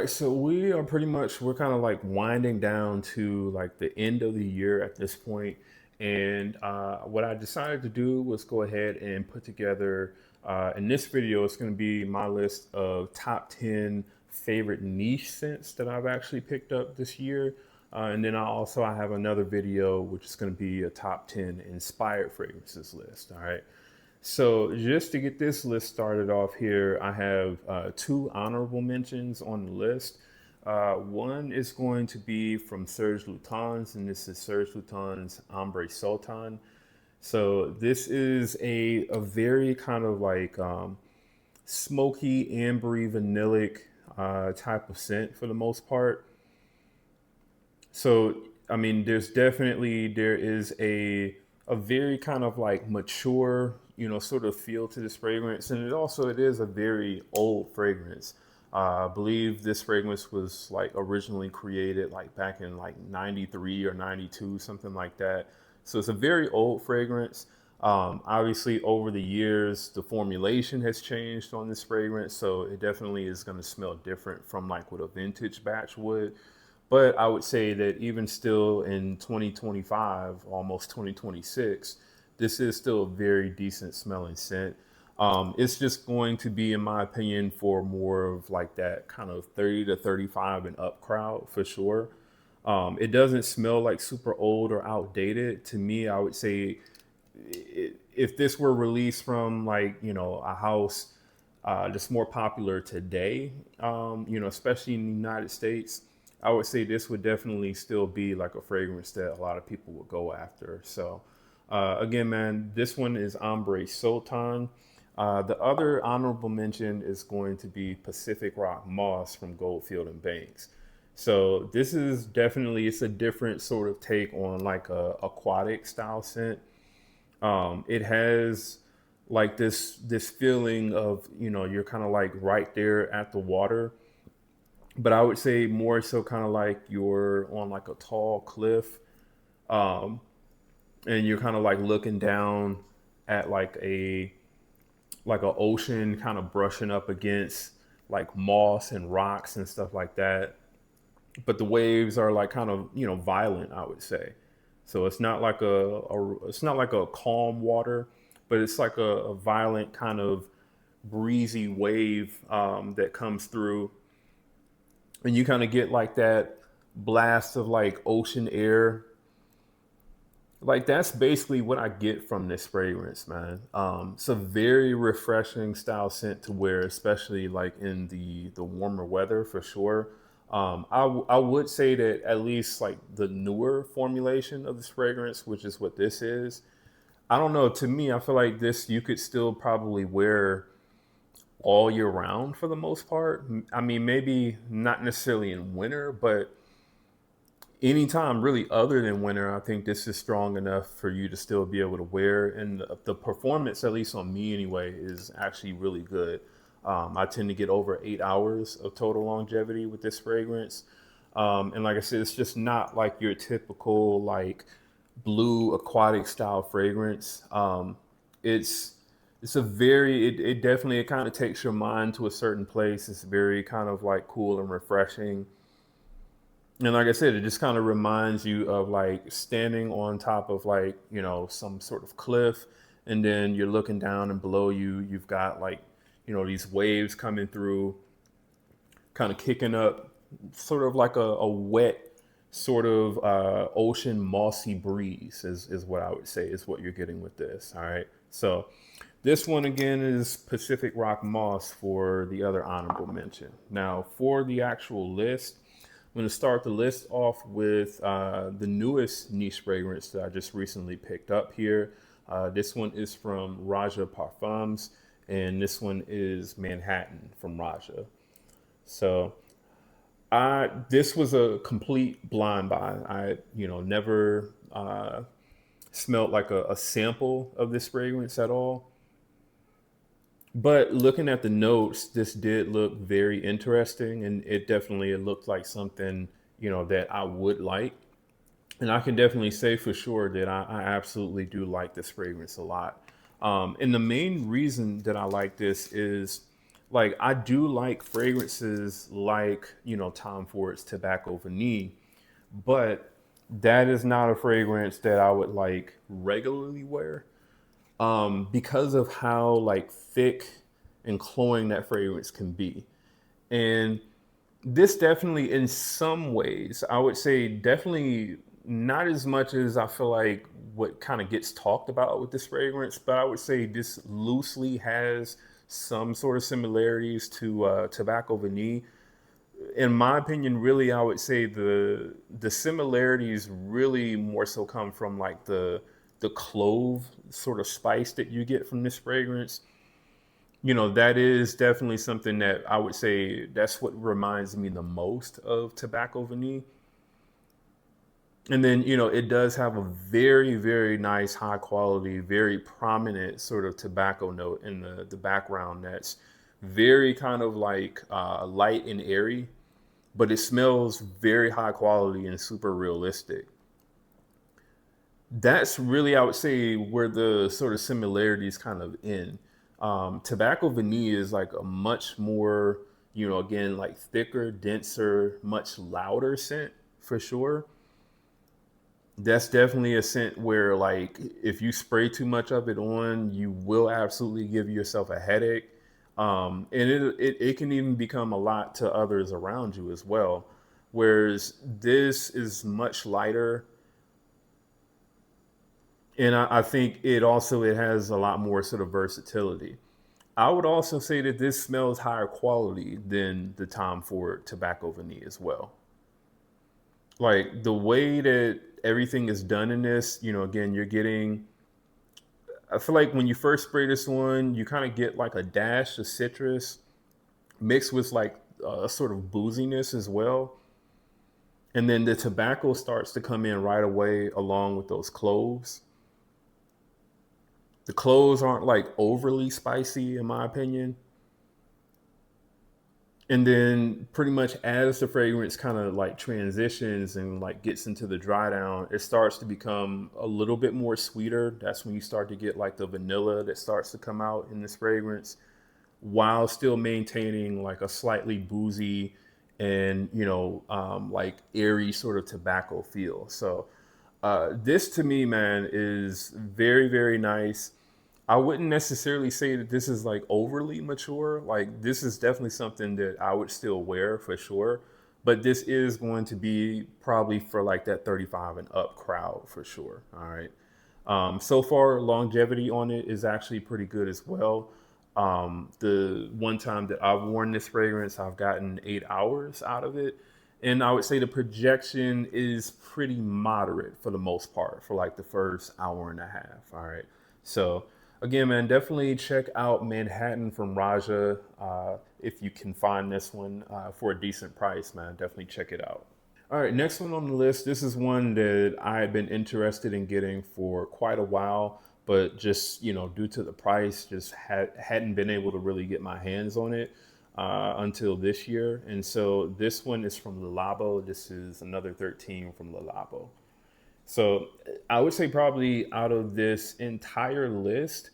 right, so we're kind of like winding down to like the end of the year at this point, and what I decided to do was go ahead and put together. In this video, it's going to be my list of top 10 favorite niche scents that I've actually picked up this year, and then I have another video which is going to be a top 10 inspired fragrances list. All right. So just to get this list started off here, I have two honorable mentions on the list. One is going to be from Serge Lutens, and this is Serge Lutens Ambre Sultan. So this is a very kind of like smoky, ambery, vanillic type of scent for the most part. So I mean, there is a very kind of like mature, sort of feel to this fragrance, and it is a very old fragrance. I believe this fragrance was like originally created like back in like '93 or '92, something like that. So it's a very old fragrance. Obviously, over the years, the formulation has changed on this fragrance, so it definitely is going to smell different from like what a vintage batch would. But I would say that even still in 2025, almost 2026, this is still a very decent smelling scent. It's just going to be, in my opinion, for more of like that kind of 30 to 35 and up crowd for sure. It doesn't smell like super old or outdated. To me, I would say if this were released from like, a house that's more popular today, especially in the United States, I would say this would definitely still be like a fragrance that a lot of people would go after. So, again, man, this one is Ambre Sultan. The other honorable mention is going to be Pacific Rock Moss from Goldfield and Banks. So this is definitely, it's a different sort of take on like a aquatic style scent. It has like this feeling of, you're kind of like right there at the water, but I would say more so kind of like you're on like a tall cliff, um, and you're kind of like looking down at like a ocean kind of brushing up against like moss and rocks and stuff like that. But the waves are like kind of, violent, I would say. So it's not like it's not like a calm water, but it's like a violent kind of breezy wave that comes through, and you kind of get like that blast of like ocean air. Like that's basically what I get from this fragrance, man. It's a very refreshing style scent to wear, especially like in the warmer weather for sure. I would say that at least like the newer formulation of this fragrance, which is what this is, I don't know. To me, I feel like this you could still probably wear all year round for the most part. I mean, maybe not necessarily in winter, but anytime really other than winter, I think this is strong enough for you to still be able to wear. And the performance, at least on me anyway, is actually really good. I tend to get over 8 hours of total longevity with this fragrance. And like I said, it's just not like your typical like blue aquatic style fragrance. It's it's a very it definitely it kind of takes your mind to a certain place. It's very kind of like cool and refreshing. And like I said, it just kind of reminds you of like standing on top of like, some sort of cliff, and then you're looking down and below you, you've got like, these waves coming through, kind of kicking up, sort of like a wet sort of ocean mossy breeze is what I would say is what you're getting with this. All right. So this one again is Pacific Rock Moss for the other honorable mention. Now for the actual list, I'm going to start the list off with the newest niche fragrance that I just recently picked up here. This one is from Raja Parfums, and this one is Manhattan from Raja. So this was a complete blind buy. I never smelled like a sample of this fragrance at all. But looking at the notes, this did look very interesting, and it looked like something that I would like. And I can definitely say for sure that I absolutely do like this fragrance a lot. And the main reason that I like this is like I do like fragrances like, Tom Ford's Tobacco Vanille, but that is not a fragrance that I would like regularly wear, because of how like thick and cloying that fragrance can be. And this definitely, in some ways, I would say definitely not as much as I feel like what kind of gets talked about with this fragrance, but I would say this loosely has some sort of similarities to Tobacco Vanille. In my opinion, really, I would say the similarities really more so come from like the clove sort of spice that you get from this fragrance. That is definitely something that I would say that's what reminds me the most of Tobacco Vanille. And then, it does have a very, very nice, high quality, very prominent sort of tobacco note in the background that's very kind of like light and airy, but it smells very high quality and super realistic. That's really, I would say, where the sort of similarities kind of end. Tobacco Vanille is like a much more, again, like thicker, denser, much louder scent for sure. That's definitely a scent where, like, if you spray too much of it on, you will absolutely give yourself a headache. And it can even become a lot to others around you as well. Whereas this is much lighter, and I think it has a lot more sort of versatility. I would also say that this smells higher quality than the Tom Ford Tobacco Vanille as well. Like the way that everything is done in this, again, you're getting. I feel like when you first spray this one, you kind of get like a dash of citrus mixed with like a sort of booziness as well. And then the tobacco starts to come in right away along with those cloves. The cloves aren't like overly spicy, in my opinion. And then pretty much as the fragrance kind of like transitions and like gets into the dry down, it starts to become a little bit more sweeter. That's when you start to get like the vanilla that starts to come out in this fragrance, while still maintaining like a slightly boozy and like airy sort of tobacco feel. So this to me, man, is very, very nice. I wouldn't necessarily say that this is like overly mature. Like this is definitely something that I would still wear for sure. But this is going to be probably for like that 35 and up crowd for sure. All right. So far, longevity on it is actually pretty good as well. The one time that I've worn this fragrance, I've gotten 8 hours out of it. And I would say the projection is pretty moderate for the most part for like the first hour and a half. All right. So, again, man, definitely check out Manhattan from Raja. If you can find this one for a decent price, man, definitely check it out. All right, next one on the list. This is one that I had been interested in getting for quite a while, but just due to the price, just hadn't been able to really get my hands on it until this year. And so this one is from Le Labo. This is another 13 from Le Labo. So I would say probably out of this entire list,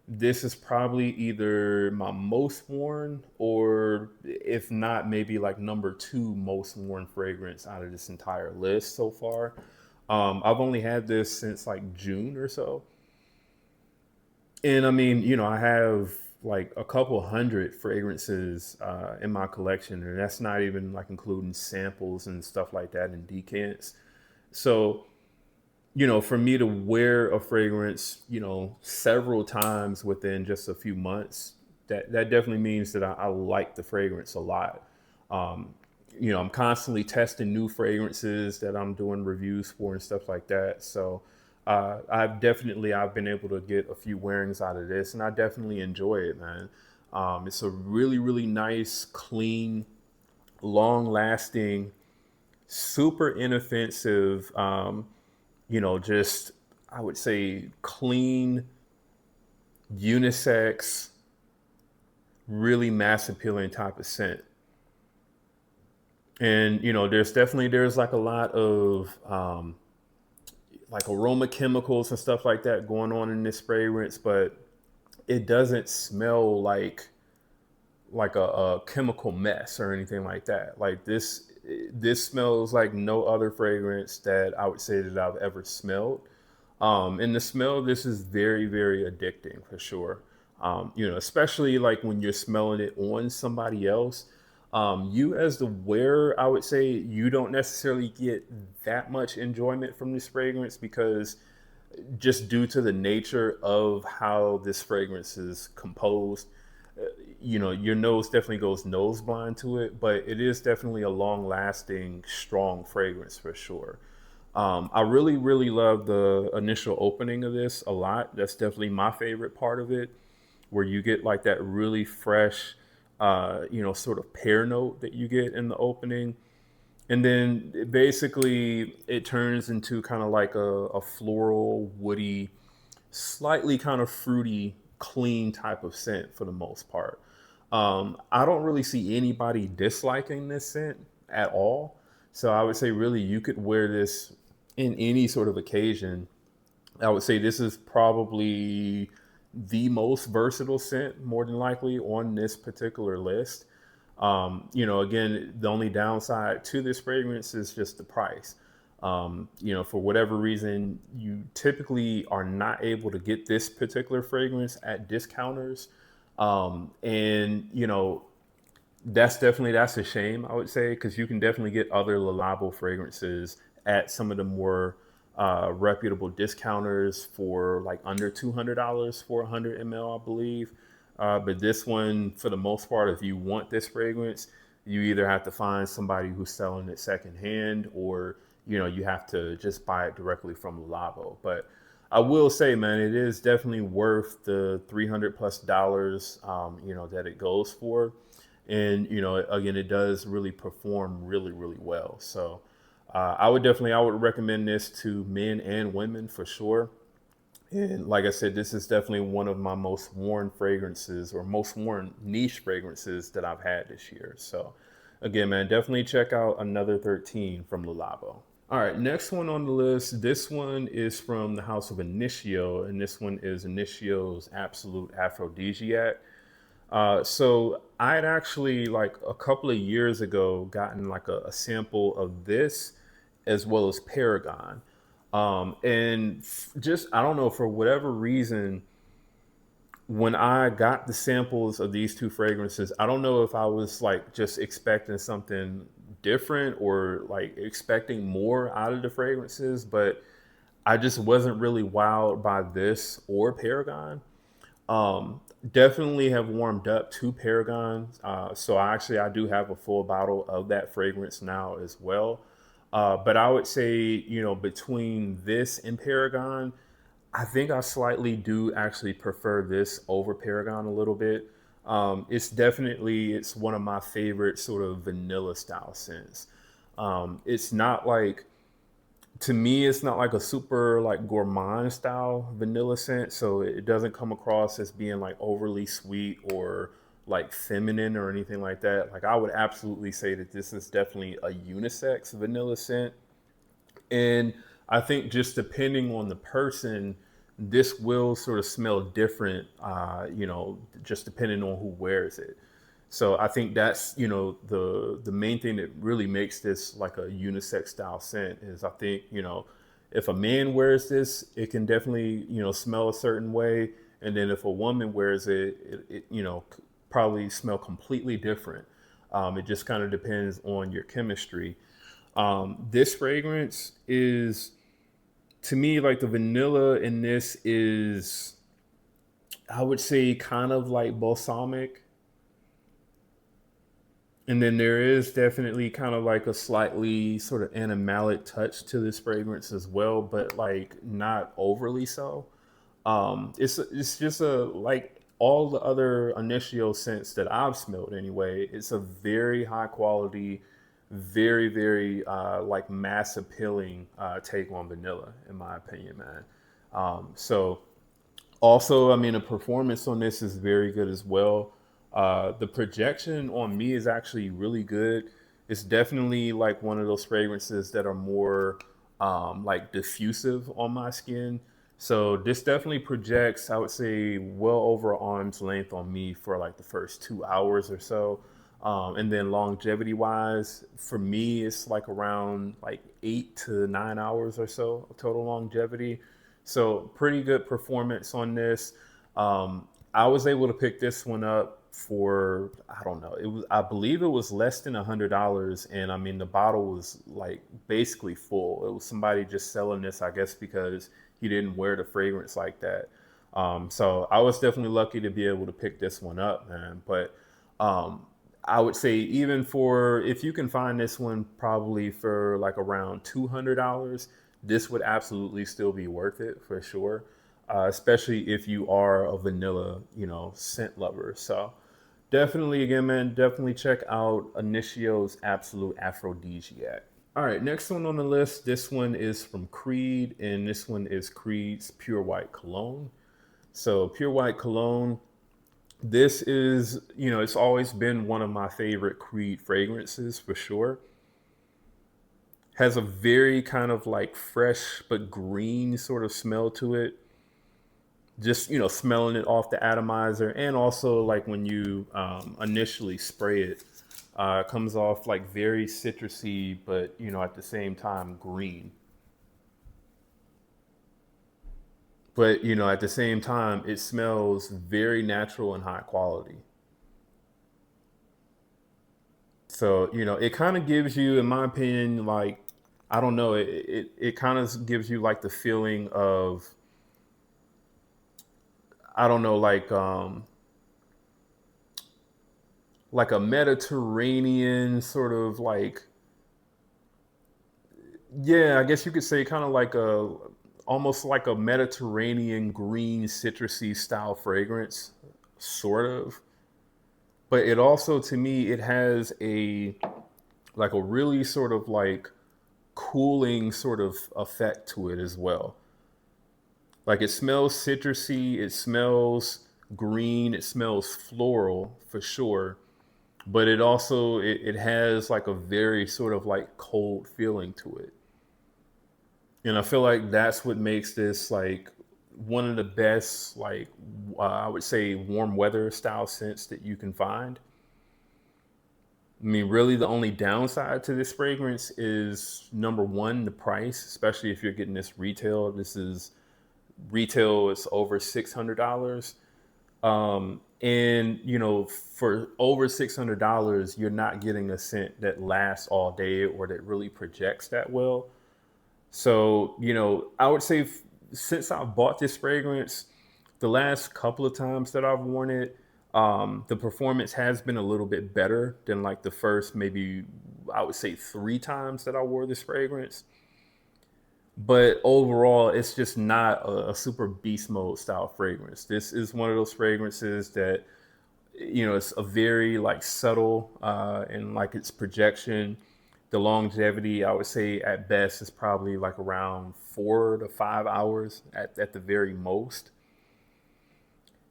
this is probably either my most worn, or if not, maybe like number two most worn fragrance out of this entire list so far. I've only had this since like June or so. And I mean, I have like a couple hundred fragrances in my collection, and that's not even like including samples and stuff like that and decants. So for me to wear a fragrance, several times within just a few months, that definitely means that I like the fragrance a lot. Um, I'm constantly testing new fragrances that I'm doing reviews for and stuff like that. So I've been able to get a few wearings out of this, and I definitely enjoy it, man. It's a really, really nice, clean, long lasting, super inoffensive. Just I would say clean, unisex, really mass appealing type of scent. And there's like a lot of like aroma chemicals and stuff like that going on in this fragrance, but it doesn't smell a chemical mess or anything like that. Like this smells like no other fragrance that I would say that I've ever smelled. And the smell of this is very, very addicting for sure. Especially like when you're smelling it on somebody else. You as the wearer, I would say you don't necessarily get that much enjoyment from this fragrance because just due to the nature of how this fragrance is composed, your nose definitely goes nose blind to it, but it is definitely a long lasting, strong fragrance for sure. I really, really love the initial opening of this a lot. That's definitely my favorite part of it, where you get like that really fresh, sort of pear note that you get in the opening. And then basically it turns into kind of like a floral, woody, slightly kind of fruity, clean type of scent for the most part. I don't really see anybody disliking this scent at all. So I would say, really, you could wear this in any sort of occasion. I would say this is probably the most versatile scent, more than likely, on this particular list. Again, the only downside to this fragrance is just the price. For whatever reason, you typically are not able to get this particular fragrance at discounters. And that's a shame, I would say, because you can definitely get other Le Labo fragrances at some of the more reputable discounters for like under $200 for 100 ml, I believe. But this one, for the most part, if you want this fragrance, you either have to find somebody who's selling it secondhand, or you have to just buy it directly from Le Labo. But I will say, man, it is definitely worth the $300+ that it goes for. And again, it does really perform really, really well. So I would recommend this to men and women for sure. And like I said, this is definitely one of my most worn fragrances, or most worn niche fragrances that I've had this year. So again, man, definitely check out Another 13 from Le Labo. All right, next one on the list. This one is from the house of Initio, and this one is Initio's Absolute Aphrodisiac. So I had actually, like a couple of years ago, gotten like a sample of this as well as Paragon. And just, I don't know, for whatever reason, when I got the samples of these two fragrances, I don't know if I was like just expecting something different or like expecting more out of the fragrances, but I just wasn't really wowed by this or Paragon. Definitely have warmed up to Paragon. So I do have a full bottle of that fragrance now as well. But I would say, between this and Paragon, I think I slightly do actually prefer this over Paragon a little bit. It's one of my favorite sort of vanilla style scents. It's not like To me, it's not like a super like gourmand style vanilla scent, so it doesn't come across as being like overly sweet or like feminine or anything like that. Like I would absolutely say that this is definitely a unisex vanilla scent. And I think just depending on the person, this will sort of smell different, just depending on who wears it. So I think that's, the main thing that really makes this like a unisex style scent is, I think, if a man wears this, it can definitely, smell a certain way. And then if a woman wears it probably smell completely different. It just kind of depends on your chemistry. This fragrance is, to me, like the vanilla in this is, I would say, kind of like balsamic. And then there is definitely kind of like a slightly sort of animalic touch to this fragrance as well, but like not overly so. It's just a like all the other initial scents that I've smelled anyway. It's a very high quality, very very like mass appealing take on vanilla, in my opinion, man. So also, I mean, the performance on this is very good as well. The projection on me is actually really good. It's definitely like one of those fragrances that are more like diffusive on my skin. So this definitely projects, I would say, well over arm's length on me for like the first 2 hours or so. And then longevity wise, for me, it's like around like 8 to 9 hours or so of total longevity. So pretty good performance on this. I was able to pick this one up for, I don't know, it was, I believe it was less than $100, and I mean the bottle was like basically full. It was somebody just selling this, I guess, because he didn't wear the fragrance like that. So I was definitely lucky to be able to pick this one up, man. But um, I would say even for, if you can find this one probably for like around $200, this would absolutely still be worth it for sure. Especially if you are a vanilla, scent lover. So definitely, again, man, definitely check out Initio's Absolute Aphrodisiac. All right, next one on the list. This one is from Creed, and this one is Creed's Pure White Cologne. So, Pure White Cologne, this is, it's always been one of my favorite Creed fragrances for sure. Has a very kind of like fresh but green sort of smell to it. Just, smelling it off the atomizer, and also like when you initially spray it, it comes off like very citrusy, but at the same time green. But at the same time, it smells very natural and high quality. So it kind of gives you, in my opinion, like, I don't know, it kind of gives you like the feeling of, I don't know, like a Mediterranean sort of like, yeah, I guess you could say kind of like a, almost like a Mediterranean green citrusy style fragrance, sort of. But it also, to me, it has a, like a really sort of like cooling sort of effect to it as well. Like it smells citrusy, it smells green, it smells floral for sure. But it also, it has like a very sort of like cold feeling to it. And I feel like that's what makes this like one of the best, like, I would say, warm weather style scents that you can find. I mean, really, the only downside to this fragrance is number one, the price, especially if you're getting this retail. This is retail, it's over $600. And for over $600, you're not getting a scent that lasts all day or that really projects that well. So, I would say since I bought this fragrance, the last couple of times that I've worn it, the performance has been a little bit better than like the first, maybe I would say 3 times that I wore this fragrance. But overall, it's just not a super beast mode style fragrance. This is one of those fragrances that, it's a very like subtle, and like its projection. The longevity, I would say at best, is probably like around 4 to 5 hours at the very most.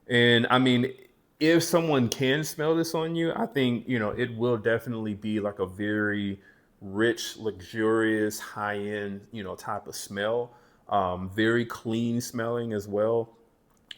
And I mean, if someone can smell this on you, I think, it will definitely be like a very rich, luxurious, high end, type of smell. Very clean smelling as well.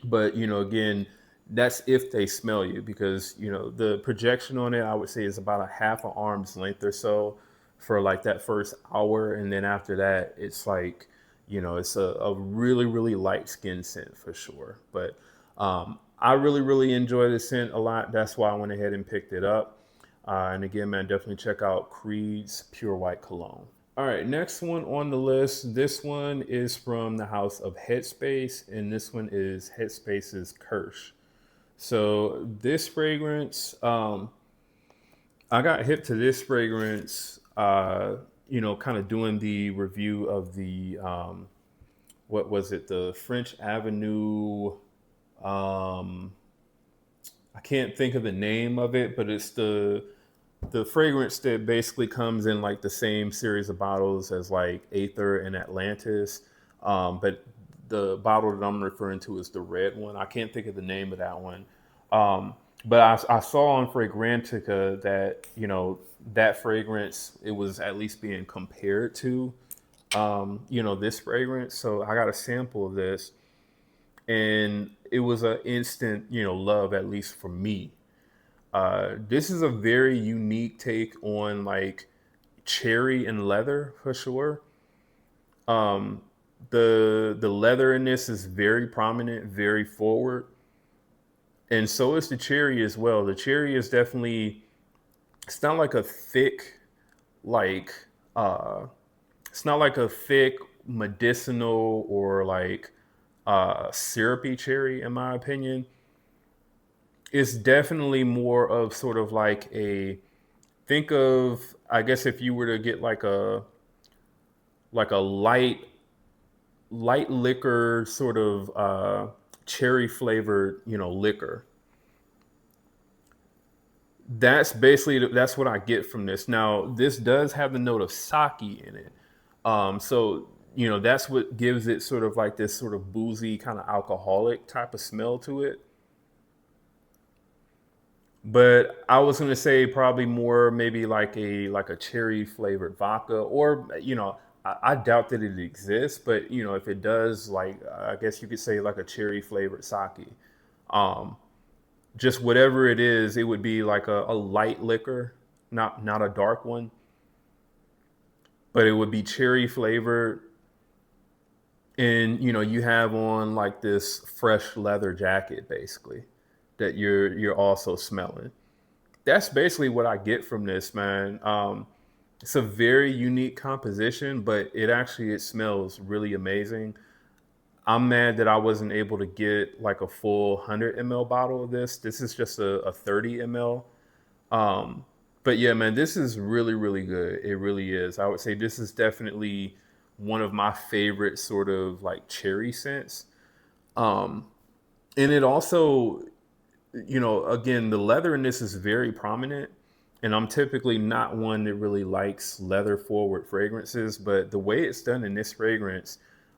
But, again, that's if they smell you, because, the projection on it, I would say, is about a half an arm's length or so for like that first hour. And then after that, it's like, it's a really, really light skin scent for sure. But I really, really enjoy the scent a lot. That's why I went ahead and picked it up. And again, man, definitely check out Creed's Pure White Cologne. All right, next one on the list. This one is from the house of Headspace, and this one is Headspace's Kirsch. So this fragrance, I got hip to this fragrance, kind of doing the review of the, what was it, the French Avenue. Um, I can't think of the name of it, but it's the fragrance that basically comes in like the same series of bottles as like Aether and Atlantis. But the bottle that I'm referring to is the red one. I can't think of the name of that one. But I saw on Fragrantica that, that fragrance, it was at least being compared to, this fragrance. So I got a sample of this. and it was an instant, love, at least for me. This is a very unique take on like cherry and leather for sure. Um, the leather in this is very prominent, very forward, and so is the cherry as well. The cherry is definitely, it's not like a thick, like uh it's not like a thick medicinal or like syrupy cherry, in my opinion. It's definitely more of sort of like a, think of, I guess if you were to get like a light liquor sort of cherry flavored, liquor. That's basically, that's what I get from this. Now, this does have the note of sake in it. So that's what gives it sort of like this sort of boozy kind of alcoholic type of smell to it. But I was gonna say probably more maybe like a cherry flavored vodka, or I doubt that it exists, but if it does, like I guess you could say like a cherry flavored sake. Um, just whatever it is, it would be like a light liquor, not a dark one, but it would be cherry flavored, and you have on like this fresh leather jacket basically that you're also smelling. That's basically what I get from this, man. It's a very unique composition, but it smells really amazing. I'm mad that I wasn't able to get like a full 100 ml bottle of this. This is just a 30 ml. Um, but yeah, man, this is really, really good. It really is. I would say this is definitely one of my favorite sort of like cherry scents. Um, and it also, again, the leather in this is very prominent. And I'm typically not one that really likes leather forward fragrances, but the way it's done in this fragrance,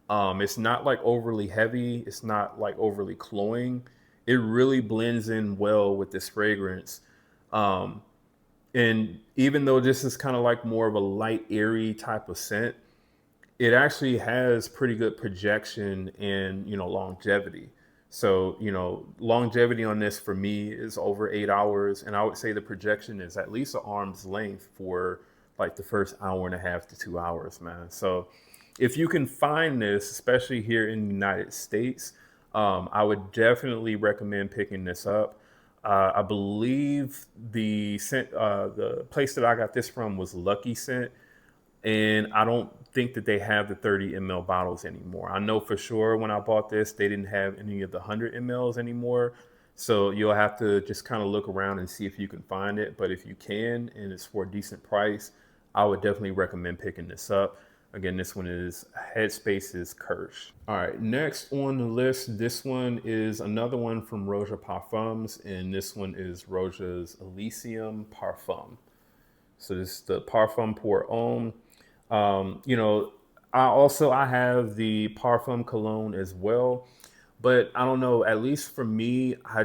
it's not like overly heavy. It's not like overly cloying. It really blends in well with this fragrance. Um, and even though this is kind of like more of a light, airy type of scent, it actually has pretty good projection and longevity. So longevity on this for me is over 8 hours, and I would say the projection is at least an arm's length for like the first hour and a half to 2 hours, man. So if you can find this, especially here in the United States, I would definitely recommend picking this up. I believe the place that I got this from was Lucky Scent, and I don't think that they have the 30 ml bottles anymore. I know for sure when I bought this, they didn't have any of the 100 mls anymore. So you'll have to just kind of look around and see if you can find it. But if you can, and it's for a decent price, I would definitely recommend picking this up. Again, this one is Headspace's Kirsch. All right, next on the list, this one is another one from Roja Parfums, and this one is Roja's Elysium Parfum. So this is the Parfum pour Homme. You know, I have the Parfum Cologne as well, but I don't know. At least for me, I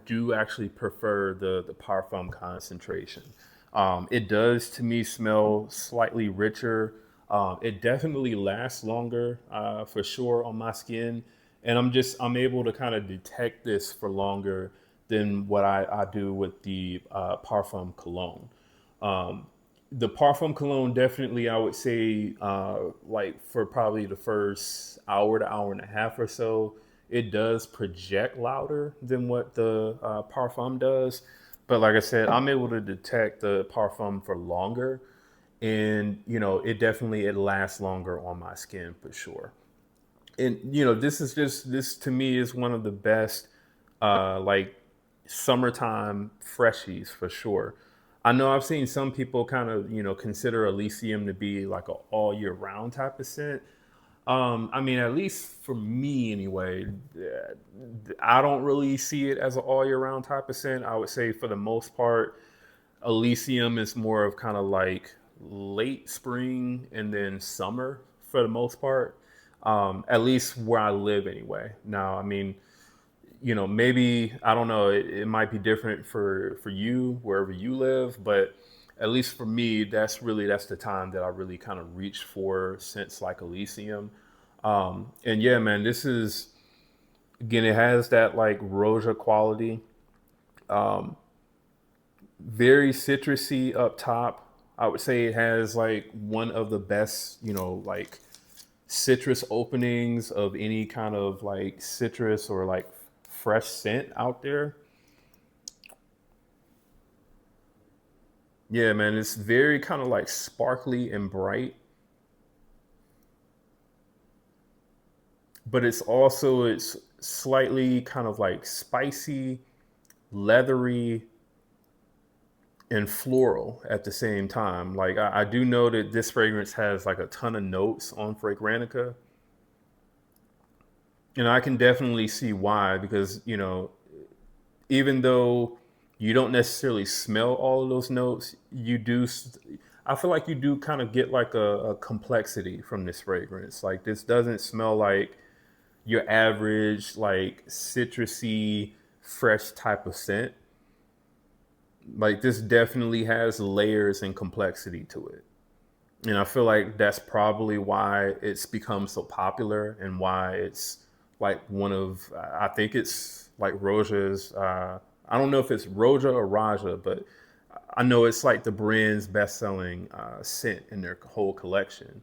do actually prefer the Parfum concentration. It does to me smell slightly richer. It definitely lasts longer for sure on my skin, and I'm able to kind of detect this for longer than what I do with the Parfum Cologne. Um, the Parfum Cologne definitely, I would say, like for probably the first hour to hour and a half or so, it does project louder than what the Parfum does. But like I said, I'm able to detect the Parfum for longer, and it lasts longer on my skin for sure. And this to me is one of the best like summertime freshies for sure. I know I've seen some people kind of consider Elysium to be like a all year round type of scent. I mean, at least for me anyway, I don't really see it as an all year round type of scent. I would say for the most part, Elysium is more of kind of like late spring and then summer for the most part. At least where I live anyway. Now, I mean, maybe I don't know. It might be different for you wherever you live, but at least for me, that's the time that I really kind of reached for since like Elysium. And yeah, man, this is Again, it has that like Roja quality. Um, very citrusy up top. I would say it has like one of the best, like citrus openings of any kind of like citrus or like fresh scent out there. Yeah, man, it's very kind of like sparkly and bright, but it's slightly kind of like spicy, leathery, and floral at the same time. Like I do know that this fragrance has like a ton of notes on Fragrantica, and I can definitely see why because even though you don't necessarily smell all of those notes, you do. I feel like you do kind of get like a complexity from this fragrance. Like this doesn't smell like your average like citrusy fresh type of scent. Like this definitely has layers and complexity to it. And I feel like that's probably why it's become so popular and why it's like one of I think it's like Roja's I don't know if it's Roja or Raja, but I know it's like the brand's best-selling scent in their whole collection.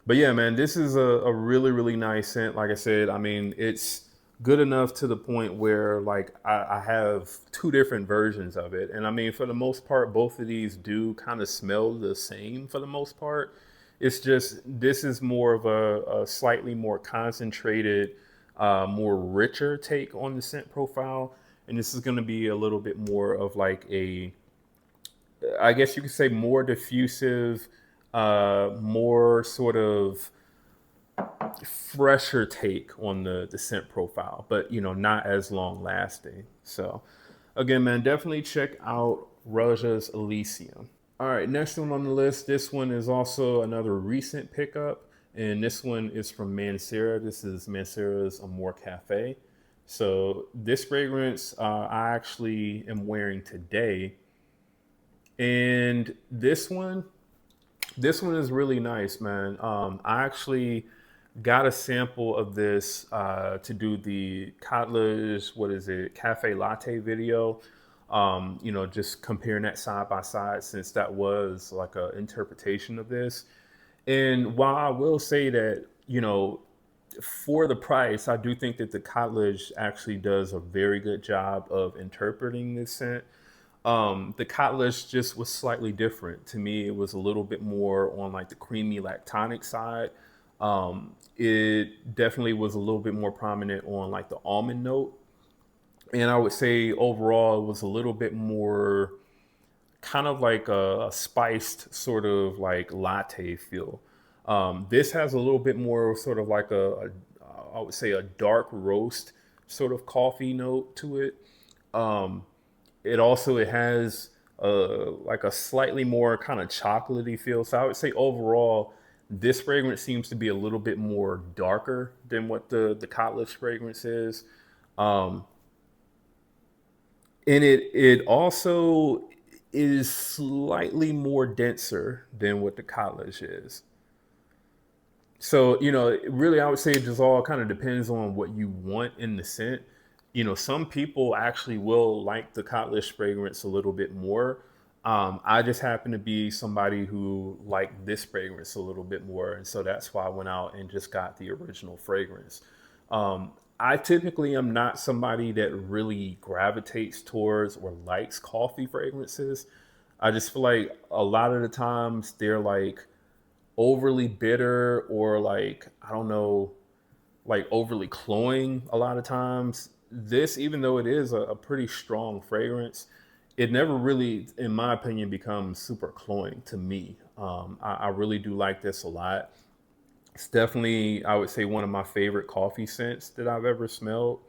But yeah, man, this is a really, really nice scent. Like I said, I mean, it's good enough to the point where like I have two different versions of it. And I mean, for the most part, both of these do kind of smell the same for the most part. It's just this is more of a slightly more concentrated, more richer take on the scent profile. And this is going to be a little bit more of like I guess you could say more diffusive, more sort of fresher take on the scent profile, but not as long lasting. So again, man, definitely check out Raja's Elysium. All right, next one on the list. This one is also another recent pickup, and this one is from Mancera. This is Mancera's Amore Caffe. So this fragrance I actually am wearing today, and this one is really nice, man. I actually got a sample of this to do the Cotler's, what is it, Cafe Latte video. Just comparing that side by side since that was like an interpretation of this. And while I will say that, for the price, I do think that the Cottage actually does a very good job of interpreting this scent. The Cottage just was slightly different. To me, it was a little bit more on like the creamy lactonic side. It definitely was a little bit more prominent on like the almond note. And I would say overall, it was a little bit more kind of like a spiced sort of like latte feel. This has a little bit more sort of like I would say a dark roast sort of coffee note to it. Um, it has like a slightly more kind of chocolatey feel. So I would say overall, this fragrance seems to be a little bit more darker than what the Cottage fragrance is. Um, and it also is slightly more denser than what the Cottage is. So, really, I would say it just all kind of depends on what you want in the scent. Some people actually will like the Cottage fragrance a little bit more. I just happen to be somebody who liked this fragrance a little bit more. And so that's why I went out and just got the original fragrance. I typically am not somebody that really gravitates towards or likes coffee fragrances. I just feel like a lot of the times they're like overly bitter or like I don't know, like overly cloying a lot of times. This, even though it is a pretty strong fragrance, it never really, in my opinion, becomes super cloying to me. I really do like this a lot. It's definitely, I would say, one of my favorite coffee scents that I've ever smelled.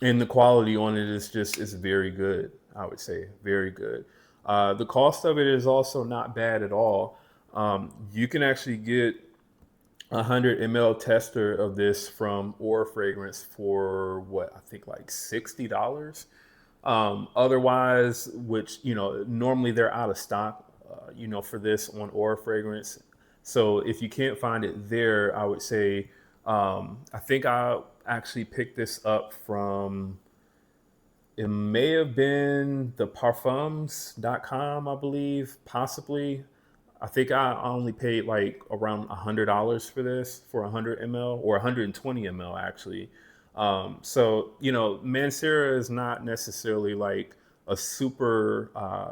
And the quality on it is very good. I would say very good. The cost of it is also not bad at all. You can actually get 100 ml tester of this from Aura Fragrance for what I think like $60. Otherwise, which normally they're out of stock, for this on Aura Fragrance. So if you can't find it there, I would say I think I actually picked this up from, it may have been the parfums.com, I believe, possibly. I think I only paid like around $100 for this for 100 ml, or 120 ml actually. So Mancera is not necessarily like a super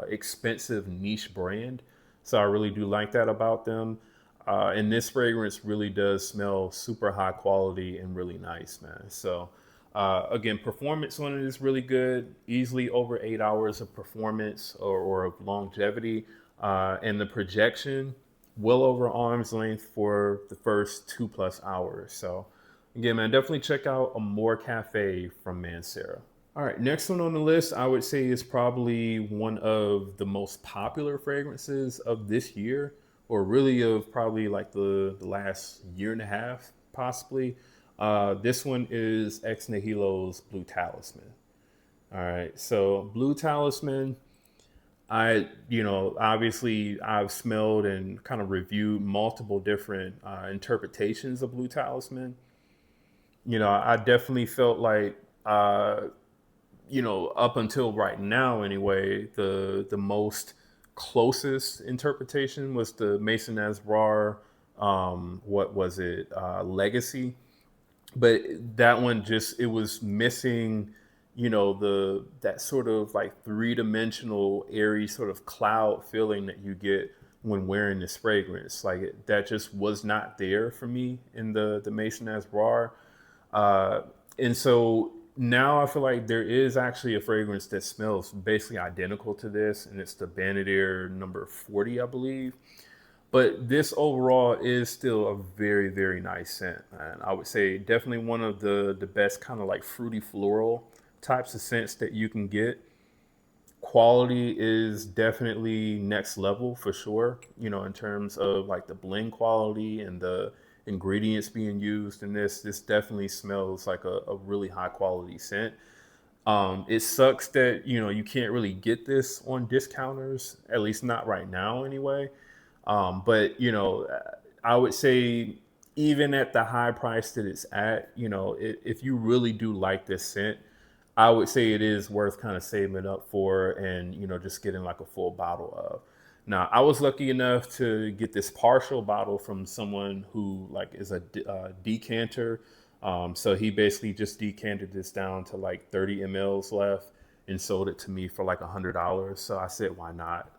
expensive niche brand. So I really do like that about them. And this fragrance really does smell super high quality and really nice, man. So again, performance on it is really good. Easily over 8 hours of performance or of longevity, and the projection well over arm's length for the first 2+ hours. So again, man, definitely check out Amore Caffe from Mancera. All right, next one on the list, I would say is probably one of the most popular fragrances of this year, or really of probably like the last year and a half, possibly. This one is Ex Nihilo's Blue Talisman. All right, so Blue Talisman, obviously I've smelled and kind of reviewed multiple different interpretations of Blue Talisman. I definitely felt like, up until right now anyway, the most closest interpretation was the Mason Nasrar, what was it, Legacy. But that one just, it was missing, the that sort of like three-dimensional airy sort of cloud feeling that you get when wearing this fragrance. Like that just was not there for me in the Mason Nasrar. uh, and so now I feel like there is actually a fragrance that smells basically identical to this, and it's the Banadier number 40, I believe. But this overall is still a very, very nice scent. And I would say definitely one of the best kind of like fruity floral types of scents that you can get. Quality is definitely next level for sure, in terms of like the blend quality and the ingredients being used in this. This definitely smells like a really high quality scent. It sucks that, you can't really get this on discounters, at least not right now anyway. But I would say even at the high price that it's at, if you really do like this scent, I would say it is worth kind of saving it up for, and just getting like a full bottle of. Now, I was lucky enough to get this partial bottle from someone who like is a decanter. So he basically just decanted this down to like 30 mLs left and sold it to me for like $100. So I said, why not?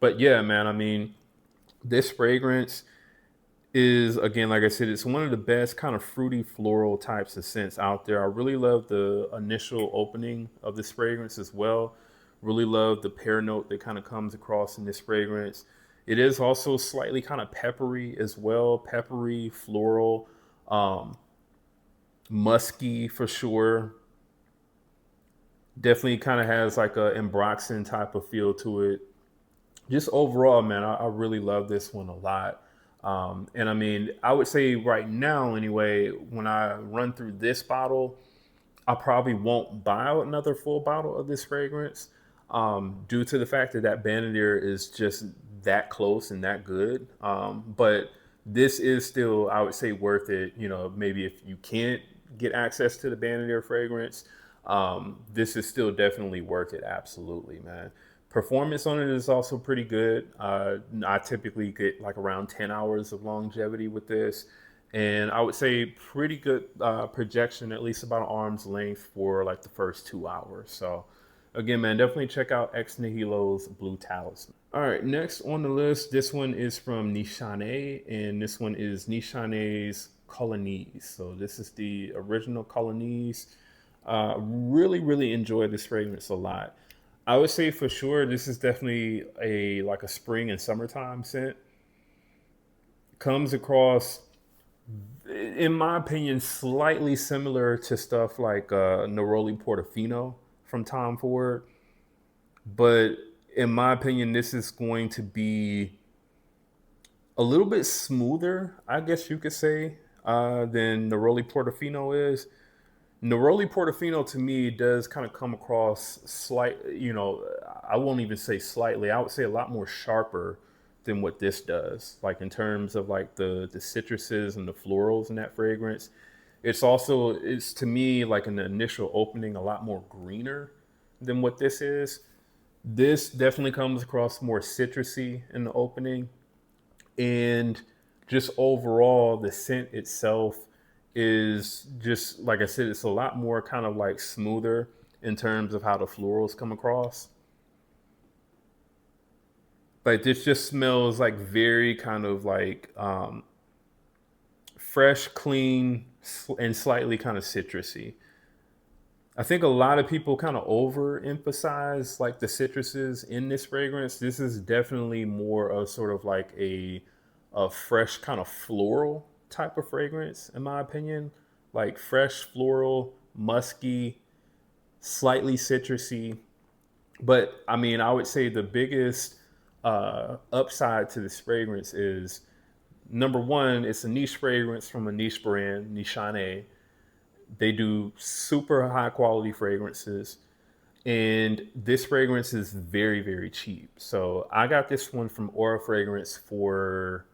But yeah, man, I mean, this fragrance is, again, like I said, it's one of the best kind of fruity floral types of scents out there. I really love the initial opening of this fragrance as well. Really love the pear note that kind of comes across in this fragrance. It is also slightly kind of peppery as well, peppery, floral, um, musky for sure. Definitely kind of has like a Ambroxan type of feel to it. Just overall, man, I really love this one a lot. And I mean, I would say right now, anyway, when I run through this bottle, I probably won't buy another full bottle of this fragrance, due to the fact that that Banadier is just that close and that good. But this is still, I would say, worth it. Maybe if you can't get access to the Banadier fragrance, this is still definitely worth it. Absolutely, man. Performance on it is also pretty good. I typically get like around 10 hours of longevity with this. And I would say pretty good projection, at least about an arm's length for like the first 2 hours. So again, man, definitely check out Ex Nihilo's Blue Talisman. All right, next on the list, this one is from Nishane, and this one is Nishane's Colognise. So this is the original Colognise. Really, really enjoy this fragrance a lot. I would say for sure this is definitely a like a spring and summertime scent. Comes across, in my opinion, slightly similar to stuff like Neroli Portofino from Tom Ford, but in my opinion, this is going to be a little bit smoother, I guess you could say, than Neroli Portofino is. Neroli Portofino to me does kind of come across slight, I won't even say slightly, I would say a lot more sharper than what this does. Like in terms of like the citruses and the florals in that fragrance. It's to me like an initial opening a lot more greener than what this is. This definitely comes across more citrusy in the opening, and just overall the scent itself is just like I said, it's a lot more kind of like smoother in terms of how the florals come across. Like this just smells like very kind of like fresh, clean, and slightly kind of citrusy. I think a lot of people kind of overemphasize like the citruses in this fragrance. This is definitely more of sort of like a fresh kind of floral type of fragrance, in my opinion. Like fresh, floral, musky, slightly citrusy. But I mean, I would say the biggest upside to this fragrance is number one, it's a niche fragrance from a niche brand, Nishane. They do super high quality fragrances. And this fragrance is very, very cheap. So I got this one from Aura Fragrance for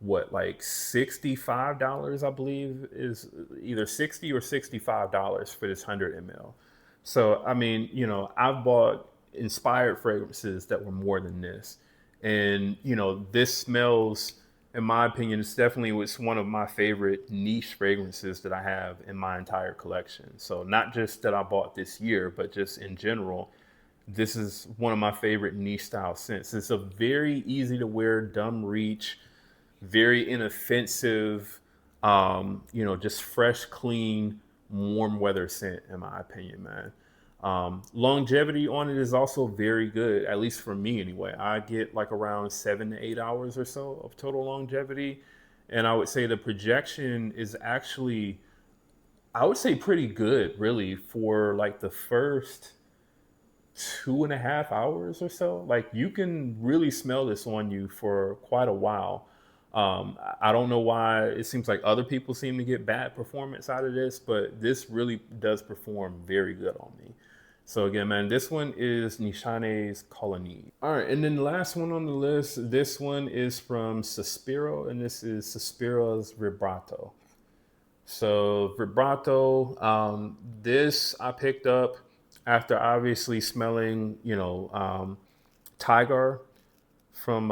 what, like $65, I believe, is either 60 or $65 for this 100 ml. So I mean, I've bought inspired fragrances that were more than this. And this smells, in my opinion, it's definitely was one of my favorite niche fragrances that I have in my entire collection. So not just that I bought this year, but just in general, this is one of my favorite niche style scents. It's a very easy to wear, dumb reach, very inoffensive, just fresh, clean, warm weather scent, in my opinion, man. Longevity on it is also very good, at least for me anyway. I get like around 7 to 8 hours or so of total longevity. And I would say the projection is actually, I would say, pretty good, really, for like the first 2.5 hours or so. Like you can really smell this on you for quite a while. I don't know why it seems like other people seem to get bad performance out of this, but this really does perform very good on me. So again, man, this one is Nishane's Colognise. All right, and then the last one on the list, this one is from Suspiro, and this is Suspiro's Vibrato. So Vibrato, this I picked up after obviously smelling, Tiger from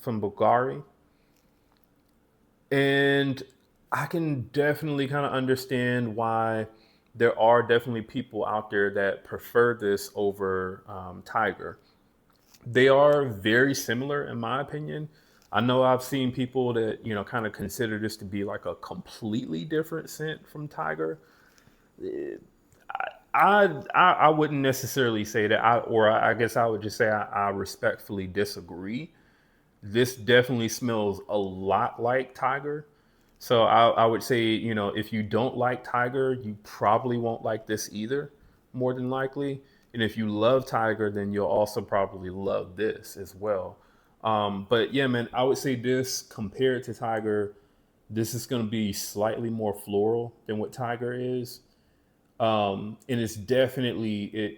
Bulgari, and I can definitely kind of understand why there are definitely people out there that prefer this over Tiger. They are very similar, in my opinion. I know I've seen people that kind of consider this to be like a completely different scent from Tiger. I wouldn't necessarily say that. I guess I would just say I respectfully disagree. This definitely smells a lot like Tiger. So I would say, if you don't like Tiger, you probably won't like this either, more than likely. And if you love Tiger, then you'll also probably love this as well. But yeah, man, I would say this compared to Tiger, this is going to be slightly more floral than what Tiger is. And it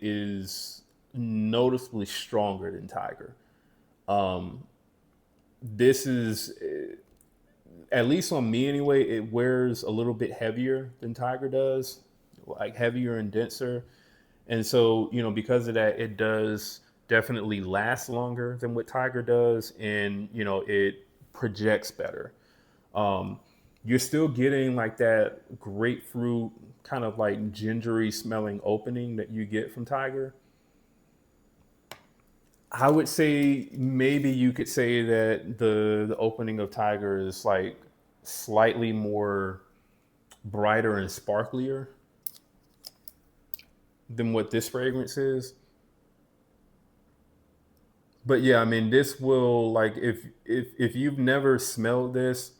is noticeably stronger than Tiger. Um, this is at least on me anyway, it wears a little bit heavier than Tiger does, like heavier and denser. And so, because of that, it does definitely last longer than what Tiger does. And, it projects better. Um, you're still getting like that grapefruit kind of like gingery smelling opening that you get from Tiger. I would say maybe you could say that the opening of Tiger is like slightly more brighter and sparklier than what this fragrance is. But yeah, I mean, this will like if you've never smelled this,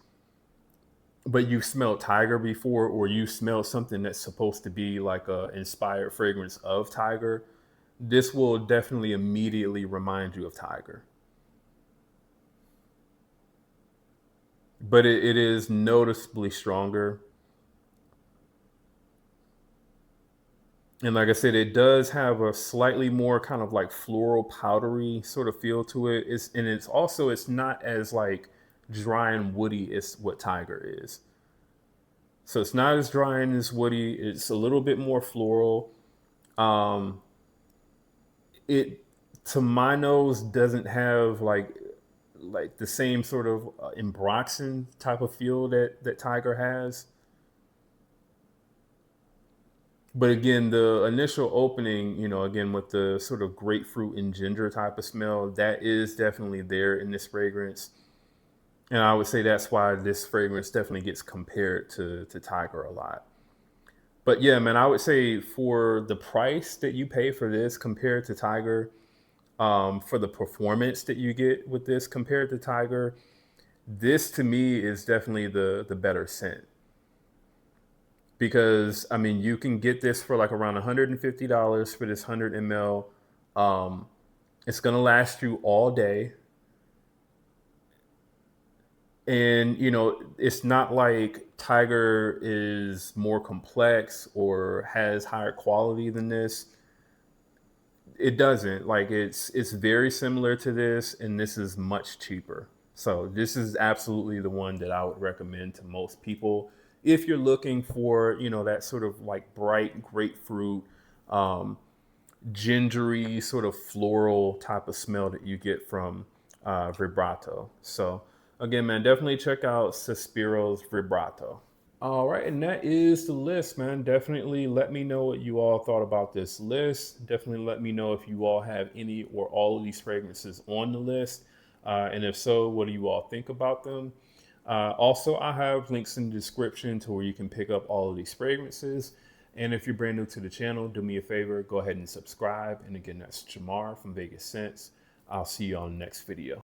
but you've smelled Tiger before, or you smelled something that's supposed to be like a inspired fragrance of Tiger, this will definitely immediately remind you of Tiger. But it is noticeably stronger. And like I said, it does have a slightly more kind of like floral powdery sort of feel to it. It's also, it's not as like dry and woody as what Tiger is. So it's not as dry and as woody. It's a little bit more floral. Um, it, to my nose, doesn't have like the same sort of embroxing type of feel that Tiger has. But again, the initial opening, again with the sort of grapefruit and ginger type of smell, that is definitely there in this fragrance. And I would say that's why this fragrance definitely gets compared to Tiger a lot. But yeah, man, I would say for the price that you pay for this compared to Tiger, for the performance that you get with this compared to Tiger, this to me is definitely the better scent. Because I mean, you can get this for like around $150 for this 100 ml. Um, it's gonna last you all day, and it's not like Tiger is more complex or has higher quality than this. It doesn't. Like it's very similar to this, and this is much cheaper. So this is absolutely the one that I would recommend to most people if you're looking for that sort of like bright grapefruit, um, gingery sort of floral type of smell that you get from Vibrato. So again, man, definitely check out Suspiro's Vibrato. All right, and that is the list, man. Definitely let me know what you all thought about this list. Definitely let me know if you all have any or all of these fragrances on the list. And if so, what do you all think about them? Also, I have links in the description to where you can pick up all of these fragrances. And if you're brand new to the channel, do me a favor, go ahead and subscribe. And again, that's Jamar from Vegas Scents. I'll see you on the next video.